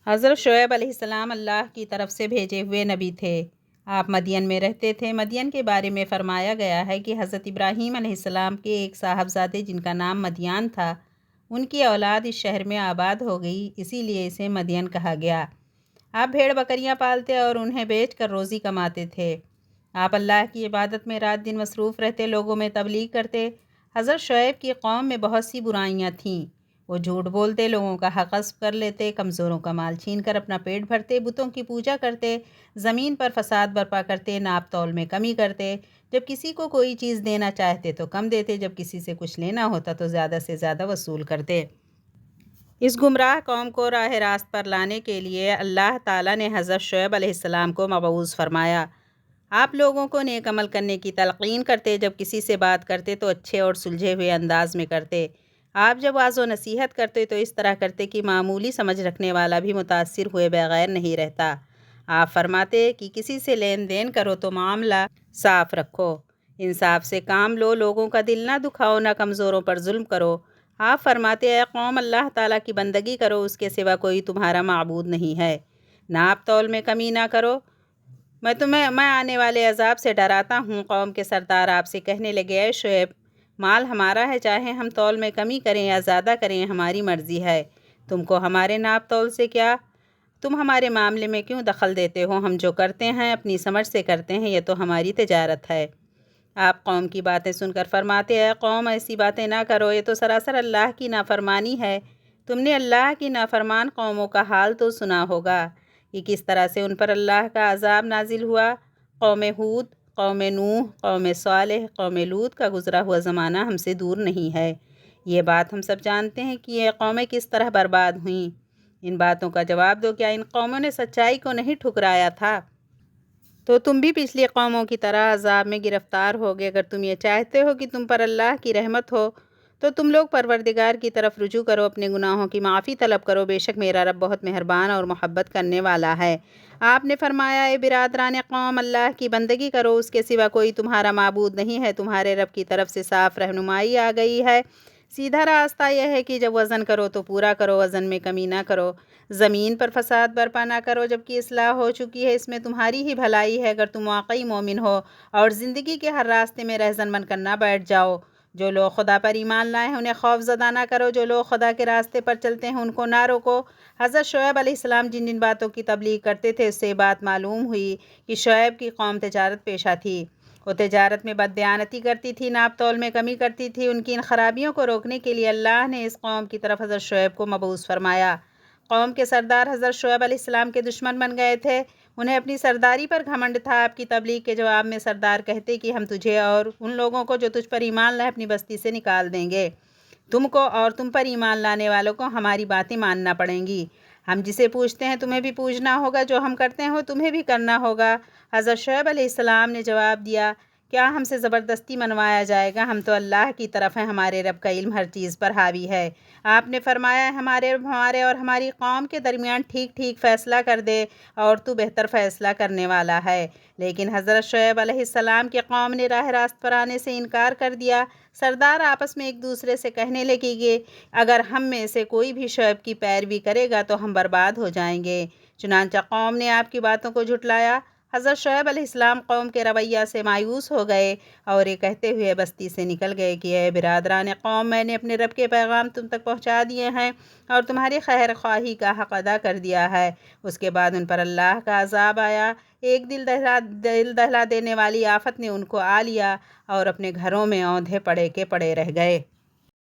حضرت شعیب علیہ السلام اللہ کی طرف سے بھیجے ہوئے نبی تھے۔ آپ مدین میں رہتے تھے۔ مدین کے بارے میں فرمایا گیا ہے کہ حضرت ابراہیم علیہ السلام کے ایک صاحبزادے جن کا نام مدیان تھا، ان کی اولاد اس شہر میں آباد ہو گئی، اسی لیے اسے مدین کہا گیا۔ آپ بھیڑ بکریاں پالتے اور انہیں بیچ کر روزی کماتے تھے۔ آپ اللہ کی عبادت میں رات دن مصروف رہتے، لوگوں میں تبلیغ کرتے۔ حضرت شعیب کی قوم میں بہت سی برائیاں تھیں۔ وہ جھوٹ بولتے، لوگوں کا حق غصب کر لیتے، کمزوروں کا مال چھین کر اپنا پیٹ بھرتے، بتوں کی پوجا کرتے، زمین پر فساد برپا کرتے، ناپ تول میں کمی کرتے، جب کسی کو کوئی چیز دینا چاہتے تو کم دیتے، جب کسی سے کچھ لینا ہوتا تو زیادہ سے زیادہ وصول کرتے۔ اس گمراہ قوم کو راہ راست پر لانے کے لیے اللہ تعالیٰ نے حضرت شعیب علیہ السلام کو مبعوث فرمایا۔ آپ لوگوں کو نیک عمل کرنے کی تلقین کرتے، جب کسی سے بات کرتے تو اچھے اور سلجھے ہوئے انداز میں کرتے۔ آپ جب واعظ و نصیحت کرتے تو اس طرح کرتے کہ معمولی سمجھ رکھنے والا بھی متاثر ہوئے بغیر نہیں رہتا۔ آپ فرماتے کہ کسی سے لین دین کرو تو معاملہ صاف رکھو، انصاف سے کام لو، لوگوں کا دل نہ دکھاؤ، نہ کمزوروں پر ظلم کرو۔ آپ فرماتے اے قوم، اللہ تعالیٰ کی بندگی کرو، اس کے سوا کوئی تمہارا معبود نہیں ہے۔ ناپ تول میں کمی نہ کرو، میں آنے والے عذاب سے ڈراتا ہوں۔ قوم کے سردار آپ سے کہنے لگے اے شعیب، مال ہمارا ہے، چاہے ہم تول میں کمی کریں یا زیادہ کریں ہماری مرضی ہے، تم کو ہمارے ناپ تول سے کیا؟ تم ہمارے معاملے میں کیوں دخل دیتے ہو؟ ہم جو کرتے ہیں اپنی سمجھ سے کرتے ہیں، یہ تو ہماری تجارت ہے۔ آپ قوم کی باتیں سن کر فرماتے اے قوم، ایسی باتیں نہ کرو، یہ تو سراسر اللہ کی نافرمانی ہے۔ تم نے اللہ کی نافرمان قوموں کا حال تو سنا ہوگا کہ کس طرح سے ان پر اللہ کا عذاب نازل ہوا۔ قوم ہود، قوم نوح، قوم صالح، قوم لوط کا گزرا ہوا زمانہ ہم سے دور نہیں ہے۔ یہ بات ہم سب جانتے ہیں کہ یہ قومیں کس طرح برباد ہوئیں۔ ان باتوں کا جواب دو، کیا ان قوموں نے سچائی کو نہیں ٹھکرایا تھا؟ تو تم بھی پچھلی قوموں کی طرح عذاب میں گرفتار ہوگے۔ اگر تم یہ چاہتے ہو کہ تم پر اللہ کی رحمت ہو تو تم لوگ پروردگار کی طرف رجوع کرو، اپنے گناہوں کی معافی طلب کرو، بے شک میرا رب بہت مہربان اور محبت کرنے والا ہے۔ آپ نے فرمایا اے برادران قوم، اللہ کی بندگی کرو، اس کے سوا کوئی تمہارا معبود نہیں ہے، تمہارے رب کی طرف سے صاف رہنمائی آ گئی ہے۔ سیدھا راستہ یہ ہے کہ جب وزن کرو تو پورا کرو، وزن میں کمی نہ کرو، زمین پر فساد برپا نہ کرو جبکہ اصلاح ہو چکی ہے، اس میں تمہاری ہی بھلائی ہے اگر تم واقعی مومن ہو، اور زندگی کے ہر راستے میں رہزن بن کر نہ بیٹھ جاؤ۔ جو لوگ خدا پر ایمان لائے ہیں انہیں خوف زدہ نہ کرو، جو لوگ خدا کے راستے پر چلتے ہیں ان کو نہ روکو۔ حضرت شعیب علیہ السلام جن جن باتوں کی تبلیغ کرتے تھے اس سے بات معلوم ہوئی کہ شعیب کی قوم تجارت پیشہ تھی۔ وہ تجارت میں بددیانتی کرتی تھی، ناپ تول میں کمی کرتی تھی۔ ان کی ان خرابیوں کو روکنے کے لیے اللہ نے اس قوم کی طرف حضرت شعیب کو مبعوث فرمایا۔ قوم کے سردار حضرت شعیب علیہ السلام کے دشمن بن گئے تھے، انہیں اپنی سرداری پر گھمنڈ تھا۔ آپ کی تبلیغ کے جواب میں سردار کہتے کہ ہم تجھے اور ان لوگوں کو جو تجھ پر ایمان لائے اپنی بستی سے نکال دیں گے، تم کو اور تم پر ایمان لانے والوں کو ہماری باتیں ماننا پڑیں گی، ہم جسے پوچھتے ہیں تمہیں بھی پوچھنا ہوگا، جو ہم کرتے ہو تمہیں بھی کرنا ہوگا۔ حضرت شعیب علیہ السلام نے جواب دیا، کیا ہم سے زبردستی منوایا جائے گا؟ ہم تو اللہ کی طرف ہیں، ہمارے رب کا علم ہر چیز پر حاوی ہے۔ آپ نے فرمایا ہمارے رب ہمارے اور ہماری قوم کے درمیان ٹھیک ٹھیک فیصلہ کر دے، اور تو بہتر فیصلہ کرنے والا ہے۔ لیکن حضرت شعیب علیہ السلام کی قوم نے راہ راست پر آنے سے انکار کر دیا۔ سردار آپس میں ایک دوسرے سے کہنے لگے کہ اگر ہم میں سے کوئی بھی شعیب کی پیروی کرے گا تو ہم برباد ہو جائیں گے۔ چنانچہ قوم نے آپ کی باتوں کو جھٹلایا۔ حضرت شعیب علیہ السلام قوم کے رویہ سے مایوس ہو گئے اور یہ کہتے ہوئے بستی سے نکل گئے کہ اے برادران قوم، میں نے اپنے رب کے پیغام تم تک پہنچا دیے ہیں اور تمہاری خیر خواہی کا حق ادا کر دیا ہے۔ اس کے بعد ان پر اللہ کا عذاب آیا، ایک دل دہلا دینے والی آفت نے ان کو آ لیا اور اپنے گھروں میں اوندھے پڑے کے پڑے رہ گئے۔